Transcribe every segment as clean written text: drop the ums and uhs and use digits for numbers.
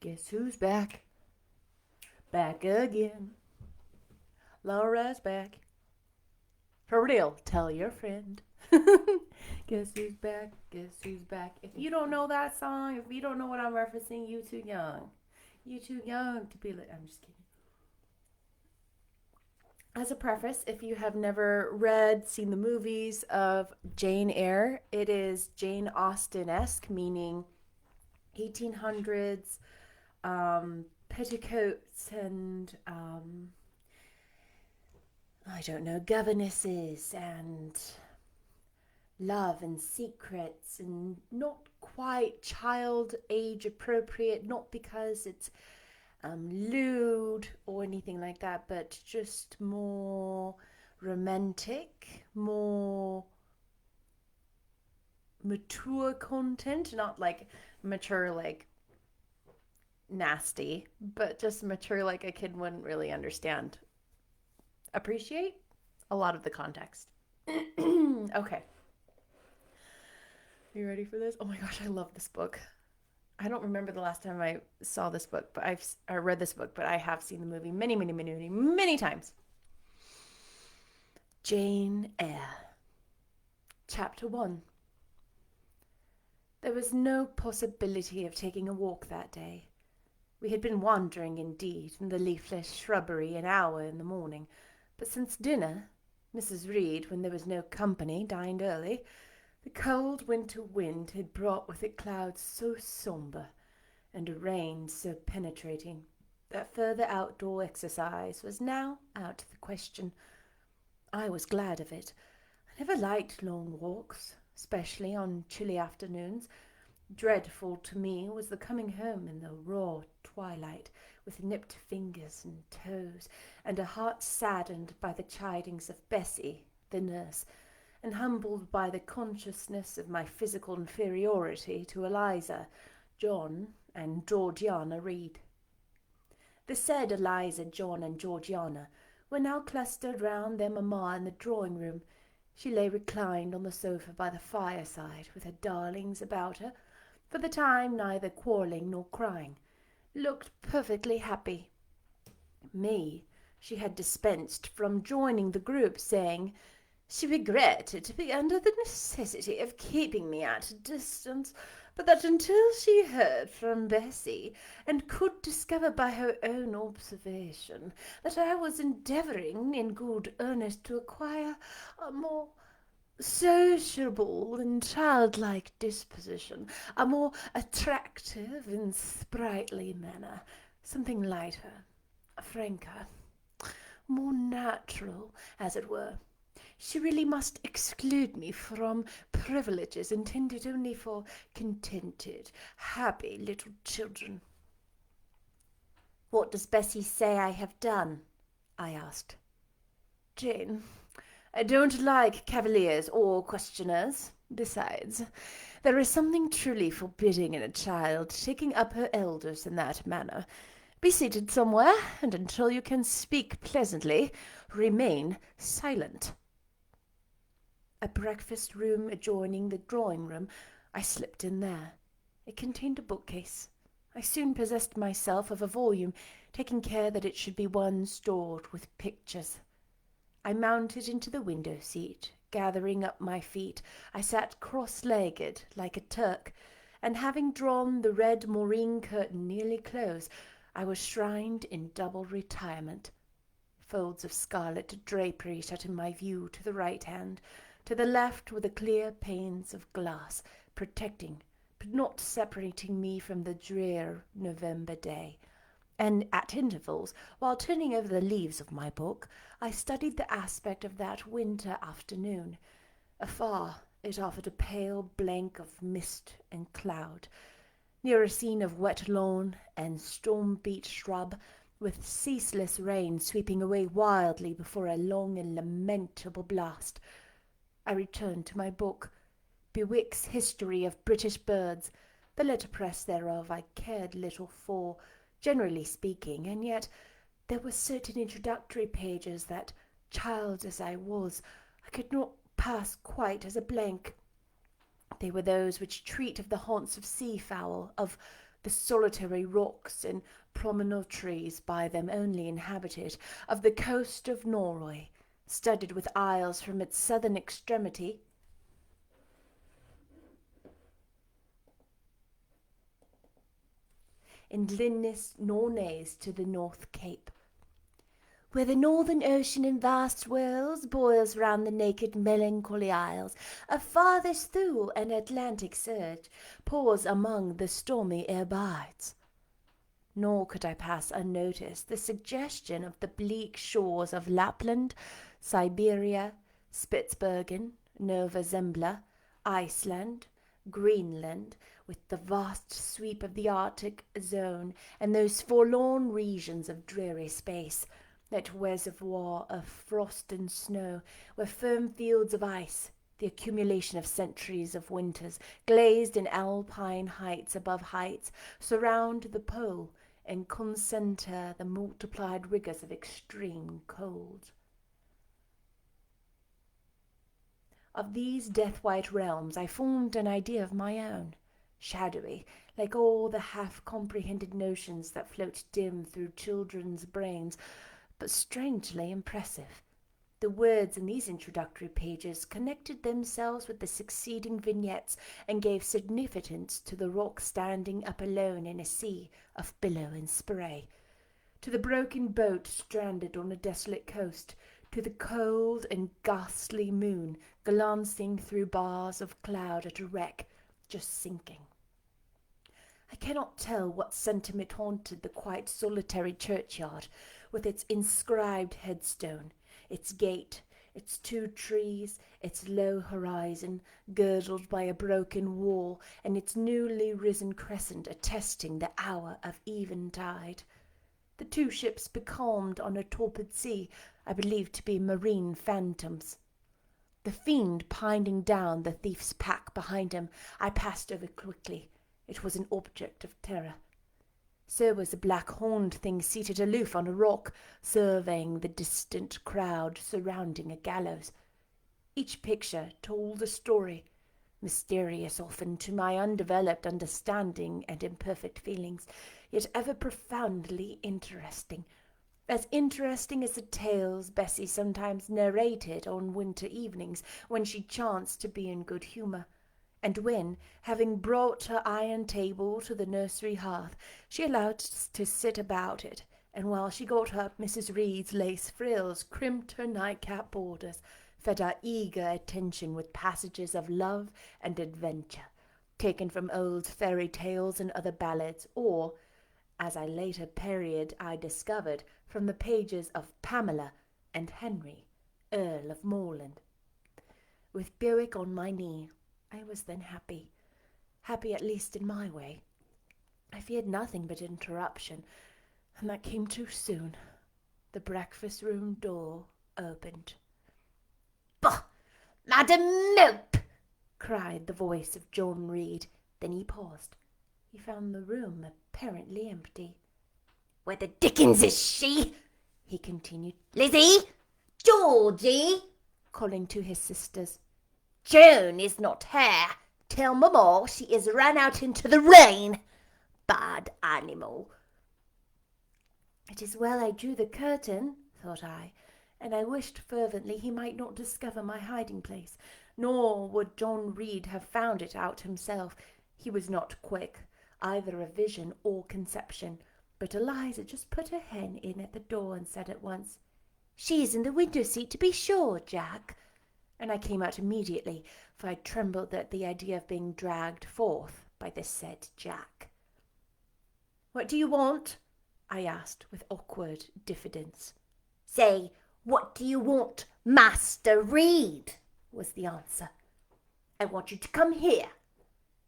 Guess who's back? Back again. Laura's back. For real, tell your friend. Guess who's back? Guess who's back? If you don't know that song, if you don't know what I'm referencing, you too young. You too young to be like, I'm just kidding. As a preface, if you have never read, seen the movies of Jane Eyre, it is Jane Austen esque, meaning 1800s, petticoats and I don't know, governesses and love and secrets, and not quite child age appropriate, not because it's lewd or anything like that, but just more romantic, more mature content, not like mature, like nasty, but just mature, like a kid wouldn't really understand, appreciate a lot of the context. Okay. Are you ready for this? Oh my gosh, I love this book. I don't remember the last time I saw this book, but I read this book, but I have seen the movie many, many, many, many, many times. Jane Eyre, Chapter 1. There was no possibility of taking a walk that day. We had been wandering, indeed, in the leafless shrubbery an hour in the morning, but since dinner, Mrs. Reed, when there was no company, dined early. The cold winter wind had brought with it clouds so sombre, and a rain so penetrating, that further outdoor exercise was now out of the question. I was glad of it. I never liked long walks, especially on chilly afternoons. Dreadful to me was the coming home in the raw twilight, with nipped fingers and toes, and a heart saddened by the chidings of Bessie, the nurse, and humbled by the consciousness of my physical inferiority to Eliza, John, and Georgiana Reed. The said Eliza, John, and Georgiana were now clustered round their mamma in the drawing-room. She lay reclined on the sofa by the fireside, with her darlings about her, for the time neither quarrelling nor crying, looked perfectly happy. Me she had dispensed from joining the group, saying she regretted to be under the necessity of keeping me at a distance, but that until she heard from Bessie, and could discover by her own observation that I was endeavouring in good earnest to acquire a more sociable and childlike disposition, a more attractive and sprightly manner, something lighter, franker, more natural, as it were. She really must exclude me from privileges intended only for contented, happy little children. What does Bessie say I have done? I asked. Jane, I don't like cavaliers or questioners. Besides, there is something truly forbidding in a child taking up her elders in that manner. Be seated somewhere, and until you can speak pleasantly, remain silent. A breakfast room adjoining the drawing-room, I slipped in there. It contained a bookcase. I soon possessed myself of a volume, taking care that it should be one stored with pictures. I mounted into the window seat. Gathering up my feet, I sat cross-legged like a Turk, and having drawn the red moreen curtain nearly close, I was shrined in double retirement. Folds of scarlet drapery shut in my view to the right hand. To the left were the clear panes of glass, protecting, but not separating me from the drear November day. And at intervals, while turning over the leaves of my book, I studied the aspect of that winter afternoon. Afar, it offered a pale blank of mist and cloud. Near a scene of wet lawn and storm-beat shrub, with ceaseless rain sweeping away wildly before a long and lamentable blast. I returned to my book, Bewick's History of British Birds. The letterpress thereof I cared little for, generally speaking, and yet there were certain introductory pages that, child as I was, I could not pass quite as a blank. They were those which treat of the haunts of sea-fowl, of the solitary rocks and promontories by them only inhabited, of the coast of Norway, studded with isles from its southern extremity and Lindis Nornays to the North Cape, where the northern ocean in vast swirls boils round the naked melancholy isles, a farthest thule an Atlantic surge pours among the stormy air bides. Nor could I pass unnoticed the suggestion of the bleak shores of Lapland, Siberia, Spitzbergen, Nova Zembla, Iceland, Greenland, with the vast sweep of the Arctic zone and those forlorn regions of dreary space, that reservoir of frost and snow, where firm fields of ice, the accumulation of centuries of winters, glazed in alpine heights above heights, surround the pole and concentre the multiplied rigours of extreme cold. Of these death-white realms I formed an idea of my own, shadowy, like all the half-comprehended notions that float dim through children's brains, but strangely impressive. The words in these introductory pages connected themselves with the succeeding vignettes and gave significance to the rock standing up alone in a sea of billow and spray, to the broken boat stranded on a desolate coast, to the cold and ghastly moon glancing through bars of cloud at a wreck just sinking. I cannot tell what sentiment haunted the quite solitary churchyard, with its inscribed headstone, its gate, its 2 trees, its low horizon, girdled by a broken wall, and its newly risen crescent attesting the hour of eventide. The 2 ships becalmed on a torpid sea, I believed to be marine phantoms. The fiend pining down the thief's pack behind him, I passed over quickly. It was an object of terror. So was a black-horned thing seated aloof on a rock, surveying the distant crowd surrounding a gallows. Each picture told a story, mysterious often to my undeveloped understanding and imperfect feelings, yet ever profoundly interesting. As interesting as the tales Bessie sometimes narrated on winter evenings when she chanced to be in good humour, and when, having brought her iron table to the nursery hearth, she allowed to sit about it, and while she got up Mrs. Reed's lace frills, crimped her nightcap borders, fed our eager attention with passages of love and adventure, taken from old fairy tales and other ballads, or, as I later period I discovered, from the pages of Pamela and Henry, Earl of Morland. With Bewick on my knee, I was then happy at least in my way. I feared nothing but interruption, and that came too soon. The breakfast-room door opened. "Bah! Madam Mope!" cried the voice of John Reed. Then he paused. He found the room apparently empty. "Where the dickens is she?" he continued. "Lizzie! Georgie!" calling to his sisters. "Joan is not here. Tell Mamma she is run out into the rain. Bad animal." It is well I drew the curtain, thought I, and I wished fervently he might not discover my hiding-place, nor would John Reed have found it out himself. He was not quick, either of vision or conception, but Eliza just put her hen in at the door and said at once, "She is in the window-seat, to be sure, Jack." And I came out immediately, for I trembled at the idea of being dragged forth by the said Jack. "What do you want?" I asked with awkward diffidence. "Say, what do you want, Master Reed?" was the answer. "I want you to come here."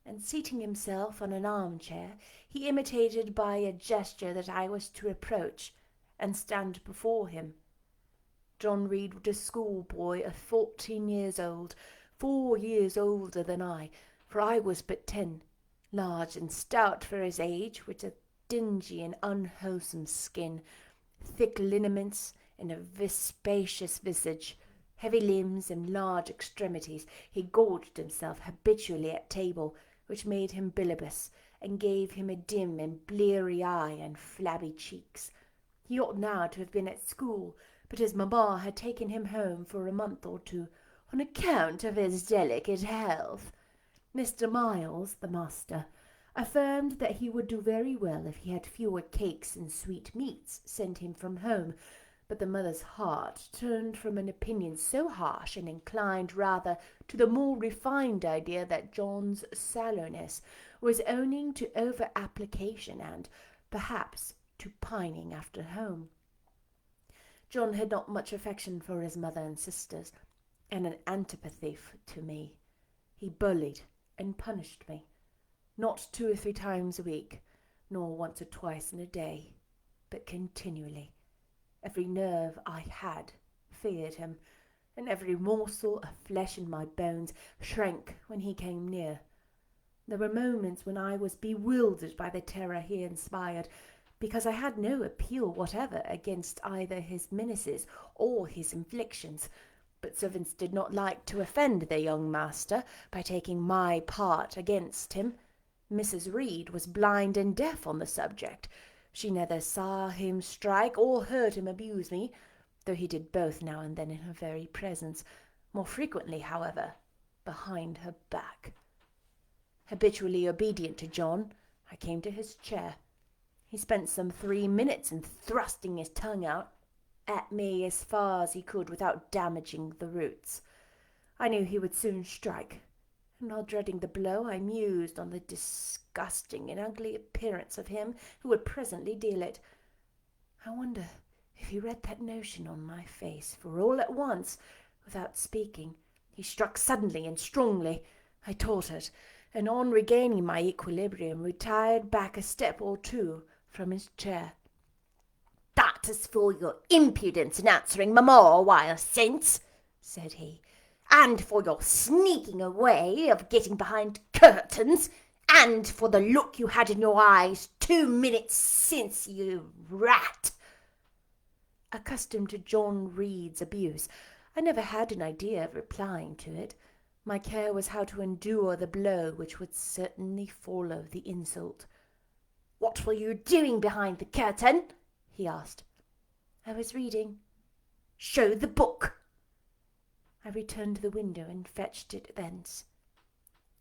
And seating himself on an armchair, he imitated by a gesture that I was to approach and stand before him. John Reed was a schoolboy of 14 years old, 4 years older than I, for I was but 10, large and stout for his age, with a dingy and unwholesome skin, thick lineaments, and a vispacious visage, heavy limbs and large extremities. He gorged himself habitually at table, which made him bilious, and gave him a dim and bleary eye and flabby cheeks. He ought now to have been at school, but his mamma had taken him home for a month or two on account of his delicate health. Mr. Miles, the master, affirmed that he would do very well if he had fewer cakes and sweetmeats sent him from home, but the mother's heart turned from an opinion so harsh and inclined rather to the more refined idea that John's sallowness was owing to over-application and, perhaps, to pining after home. John had not much affection for his mother and sisters, and an antipathy to me. He bullied and punished me, not 2 or 3 times a week, nor once or twice in a day, but continually. Every nerve I had feared him, and every morsel of flesh in my bones shrank when he came near. There were moments when I was bewildered by the terror he inspired, because I had no appeal whatever against either his menaces or his inflictions. But servants did not like to offend their young master by taking my part against him. Mrs. Reed was blind and deaf on the subject. She neither saw him strike or heard him abuse me, though he did both now and then in her very presence, more frequently, however, behind her back. Habitually obedient to John, I came to his chair. He spent some 3 minutes in thrusting his tongue out at me as far as he could without damaging the roots. I knew he would soon strike, and while dreading the blow, I mused on the disgusting and ugly appearance of him who would presently deal it. I wonder if he read that notion on my face, for all at once, without speaking, he struck suddenly and strongly. I tottered, and on regaining my equilibrium, retired back a step or 2 from his chair. "That is for your impudence in answering mamma a while since," said he, "and for your sneaking away of getting behind curtains, and for the look you had in your eyes 2 minutes since, you rat." Accustomed to John Reed's abuse, I never had an idea of replying to it. My care was how to endure the blow which would certainly follow the insult. "What were you doing behind the curtain?" he asked. "I was reading." "Show the book." I returned to the window and fetched it thence.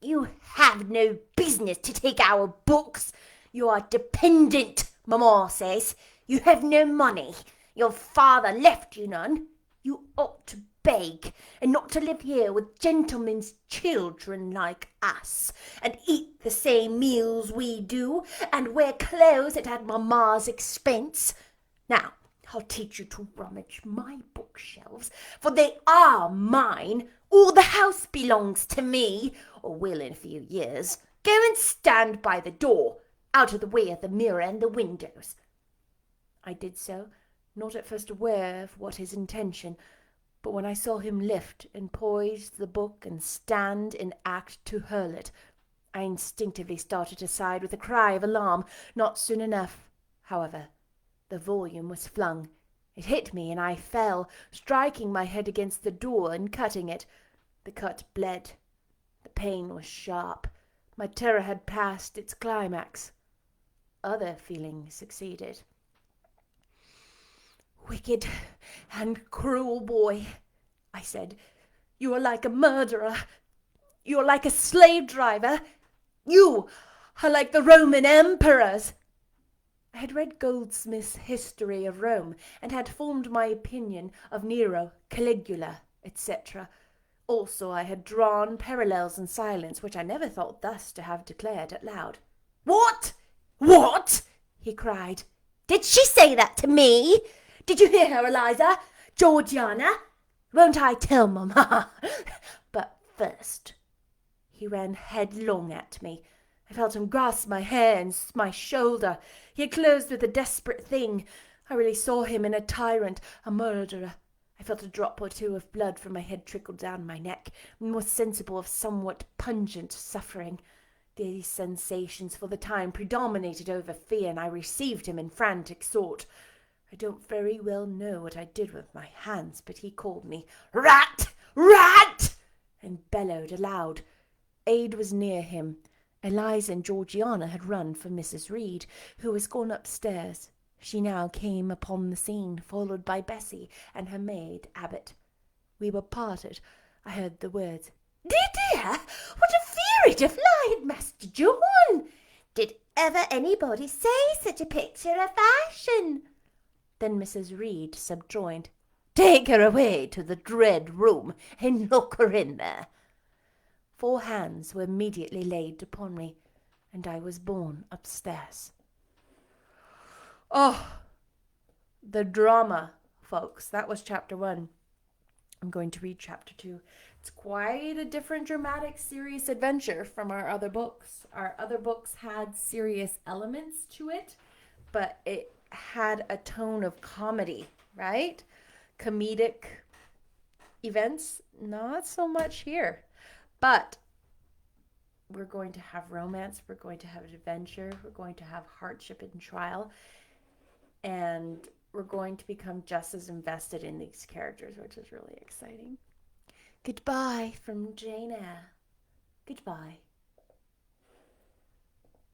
"You have no business to take our books. You are dependent, mamma says. You have no money. Your father left you none. You ought to beg, and not to live here with gentlemen's children like us, and eat the same meals we do, and wear clothes at mamma's expense. Now, I'll teach you to rummage my bookshelves, for they are mine. All the house belongs to me, or will in a few years. Go and stand by the door, out of the way of the mirror and the windows." I did so, not at first aware of what his intention, but when I saw him lift and poise the book and stand in act to hurl it, I instinctively started aside with a cry of alarm. Not soon enough, however. The volume was flung. It hit me, and I fell, striking my head against the door and cutting it. The cut bled. The pain was sharp. My terror had passed its climax. Other feelings succeeded. "Wicked and cruel boy," I said. "You are like a murderer. You are like a slave-driver. You are like the Roman emperors." I had read Goldsmith's History of Rome, and had formed my opinion of Nero, Caligula, etc. Also I had drawn parallels in silence, which I never thought thus to have declared out loud. "What? What?" he cried. "Did she say that to me? Did you hear her, Eliza? Georgiana? Won't I tell mamma? But first—" He ran headlong at me. I felt him grasp my hair and my shoulder. He had closed with a desperate thing. I really saw him in a tyrant, a murderer. I felt a drop or 2 of blood from my head trickle down my neck, and was sensible of somewhat pungent suffering. These sensations for the time predominated over fear, and I received him in frantic sort. I don't very well know what I did with my hands, but he called me "Rat! Rat!" and bellowed aloud. Aid was near him, Eliza and Georgiana had run for Mrs. Reed, who was gone upstairs. She now came upon the scene, followed by Bessie and her maid, Abbott. We were parted. I heard the words, "Dear, dear, what a fury to fly at Master John! Did ever anybody say such a picture of fashion?" Then Mrs. Reed subjoined, "Take her away to the dread room and lock her in there." 4 hands were immediately laid upon me, and I was borne upstairs. Oh, the drama, folks. That was chapter 1. I'm going to read chapter 2. It's quite a different dramatic, serious adventure from our other books. Our other books had serious elements to it, but it had a tone of comedy, right? Comedic events, not so much here. But we're going to have romance, we're going to have adventure, we're going to have hardship and trial, and we're going to become just as invested in these characters, which is really exciting. Goodbye from Jane Eyre. Goodbye.